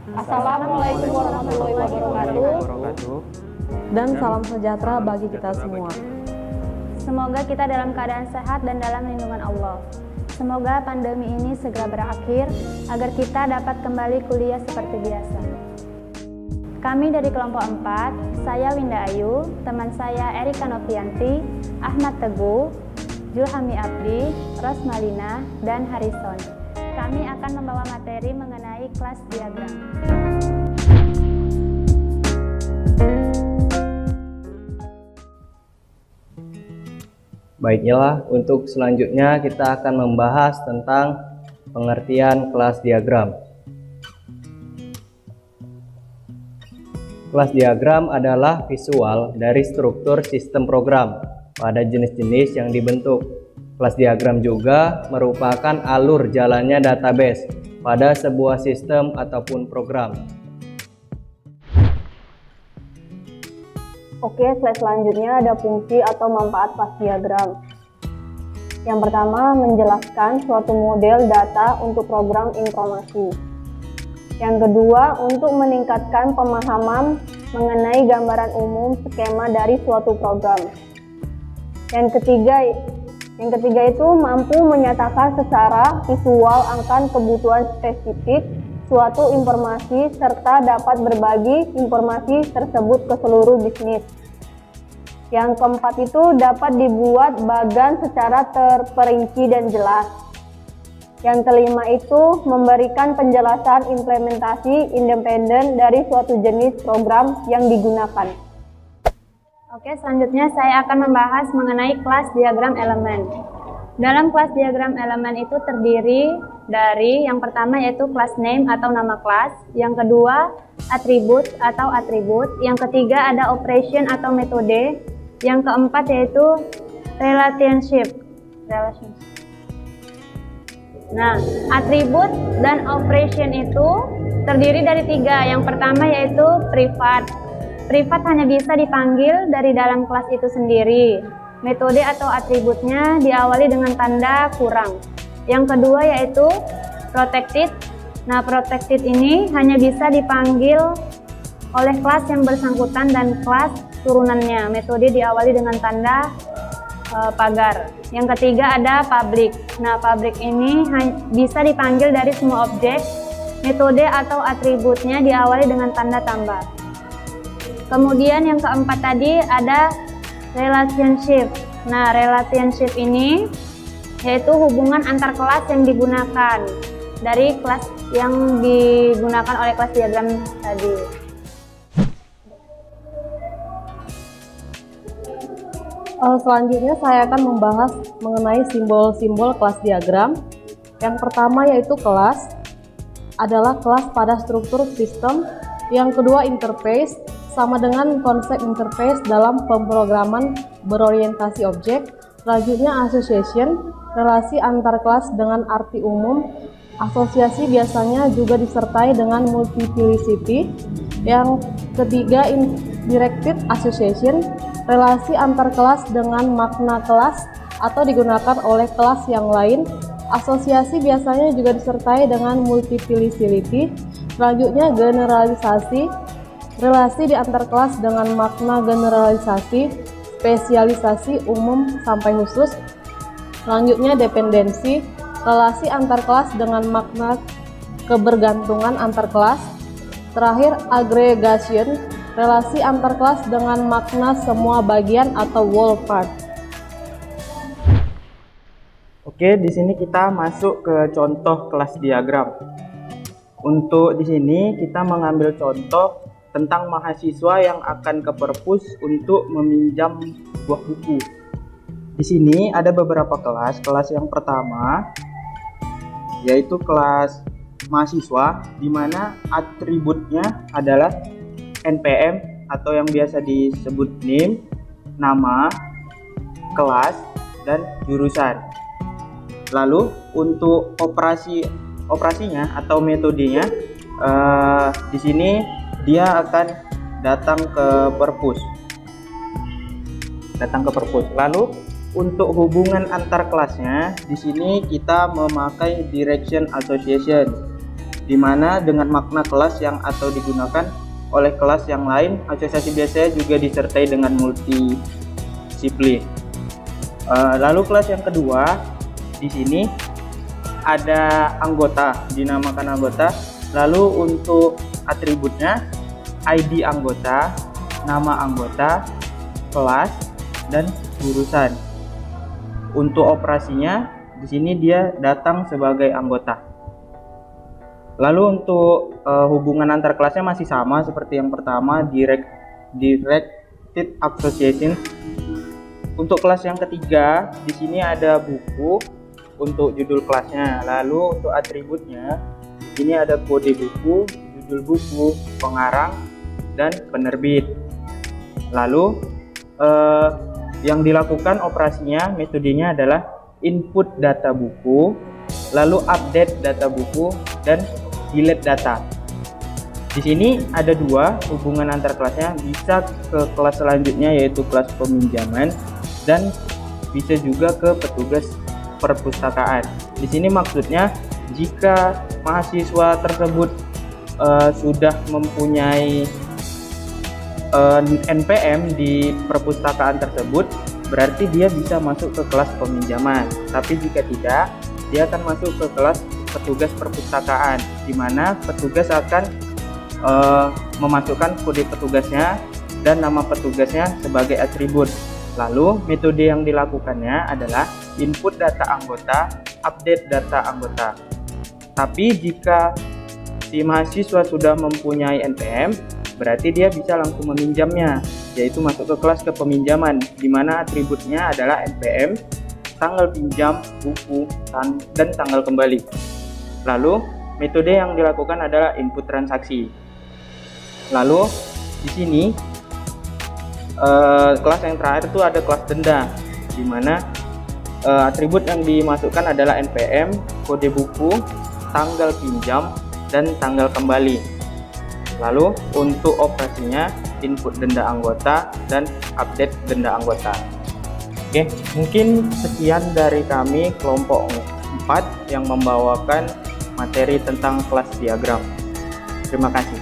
Assalamualaikum warahmatullahi wabarakatuh. Dan salam sejahtera bagi kita semua. Semoga kita dalam keadaan sehat dan dalam lindungan Allah. Semoga pandemi ini segera berakhir agar kita dapat kembali kuliah seperti biasa. Kami dari kelompok 4, saya Winda Ayu, teman saya Erika Novianti, Ahmad Teguh, Julhami Abdi, Rosmalina, dan Harrison. Kami akan membawa materi mengenai kelas diagram. Baiklah, untuk selanjutnya kita akan membahas tentang pengertian kelas diagram. Kelas diagram adalah visual dari struktur sistem program pada jenis-jenis yang dibentuk. Kelas diagram juga merupakan alur jalannya database pada sebuah sistem ataupun program. Oke, slide selanjutnya ada fungsi atau manfaat kelas diagram. Yang pertama, menjelaskan suatu model data untuk program informasi. Yang kedua, untuk meningkatkan pemahaman mengenai gambaran umum skema dari suatu program. Yang ketiga itu mampu menyatakan secara visual akan kebutuhan spesifik suatu informasi serta dapat berbagi informasi tersebut ke seluruh bisnis. Yang keempat itu dapat dibuat bagan secara terperinci dan jelas. Yang kelima itu memberikan penjelasan implementasi independen dari suatu jenis program yang digunakan. Oke, selanjutnya saya akan membahas mengenai kelas diagram elemen. Dalam kelas diagram elemen itu terdiri dari yang pertama yaitu class name atau nama kelas, yang kedua atribut atau atribut, yang ketiga ada operation atau metode, yang keempat yaitu relationship. Nah, atribut dan operation itu terdiri dari tiga. Yang pertama yaitu privat. Privat hanya bisa dipanggil dari dalam kelas itu sendiri. Metode atau atributnya diawali dengan tanda kurang. Yang kedua yaitu protected. Nah, protected ini hanya bisa dipanggil oleh kelas yang bersangkutan dan kelas turunannya. Metode diawali dengan tanda pagar. Yang ketiga ada public. Nah, public ini bisa dipanggil dari semua objek. Metode atau atributnya diawali dengan tanda tambah. Kemudian yang keempat tadi ada relationship. Nah, relationship ini yaitu hubungan antar kelas yang digunakan dari kelas yang digunakan oleh kelas diagram tadi. Selanjutnya saya akan membahas mengenai simbol-simbol kelas diagram. Yang pertama yaitu kelas adalah kelas pada struktur sistem. Yang kedua interface, sama dengan konsep interface dalam pemrograman berorientasi objek. Selanjutnya association, relasi antar kelas dengan arti umum. Asosiasi biasanya juga disertai dengan multiplicity. Yang ketiga indirected association, relasi antar kelas dengan makna kelas atau digunakan oleh kelas yang lain. Asosiasi biasanya juga disertai dengan multiplicity. Selanjutnya generalisasi, relasi di antar kelas dengan makna generalisasi, spesialisasi umum sampai khusus. Selanjutnya dependensi, relasi antar kelas dengan makna kebergantungan antar kelas. Terakhir aggregation, relasi antar kelas dengan makna semua bagian atau whole part. Oke, di sini kita masuk ke contoh kelas diagram. Untuk di sini kita mengambil contoh tentang mahasiswa yang akan ke perpus untuk meminjam buah buku. Di sini ada beberapa kelas. Kelas yang pertama yaitu kelas mahasiswa, di mana atributnya adalah NPM atau yang biasa disebut name, nama, kelas, dan jurusan. Lalu untuk operasinya atau metodenya, di sini dia akan datang ke perpus. Lalu untuk hubungan antar kelasnya, di sini kita memakai direction association. di mana dengan makna kelas yang atau digunakan oleh kelas yang lain. Asosiasi biasanya juga disertai dengan multidisiplin. Lalu kelas yang kedua, di sini ada anggota, dinamakan anggota. Lalu untuk atributnya ID anggota, nama anggota, kelas, dan jurusan. Untuk operasinya di sini dia datang sebagai anggota. Lalu untuk hubungan antar kelasnya masih sama seperti yang pertama, directed association. Untuk kelas yang ketiga, di sini ada buku untuk judul kelasnya. Lalu untuk atributnya, di sini ada kode buku, judul buku, pengarang, dan penerbit. Lalu yang dilakukan operasinya, metodenya adalah input data buku, lalu update data buku, dan delete data. Di sini ada dua hubungan antar kelasnya, bisa ke kelas selanjutnya yaitu kelas peminjaman dan bisa juga ke petugas perpustakaan. Di sini maksudnya jika mahasiswa tersebut sudah mempunyai NPM di perpustakaan tersebut, berarti dia bisa masuk ke kelas peminjaman. Tapi jika tidak, dia akan masuk ke kelas petugas perpustakaan, di mana petugas akan memasukkan kode petugasnya dan nama petugasnya sebagai atribut. Lalu metode yang dilakukannya adalah input data anggota, update data anggota. Tapi jika si mahasiswa sudah mempunyai NPM, berarti dia bisa langsung meminjamnya, yaitu masuk ke kelas kepeminjaman, di mana atributnya adalah NPM, tanggal pinjam, buku, dan tanggal kembali. Lalu metode yang dilakukan adalah input transaksi. Lalu di sini kelas yang terakhir itu ada kelas denda, di mana atribut yang dimasukkan adalah NPM, kode buku, tanggal pinjam, dan tanggal kembali. Lalu untuk operasinya input denda anggota dan update denda anggota. Oke, mungkin sekian dari kami kelompok 4 yang membawakan materi tentang kelas diagram. Terima kasih.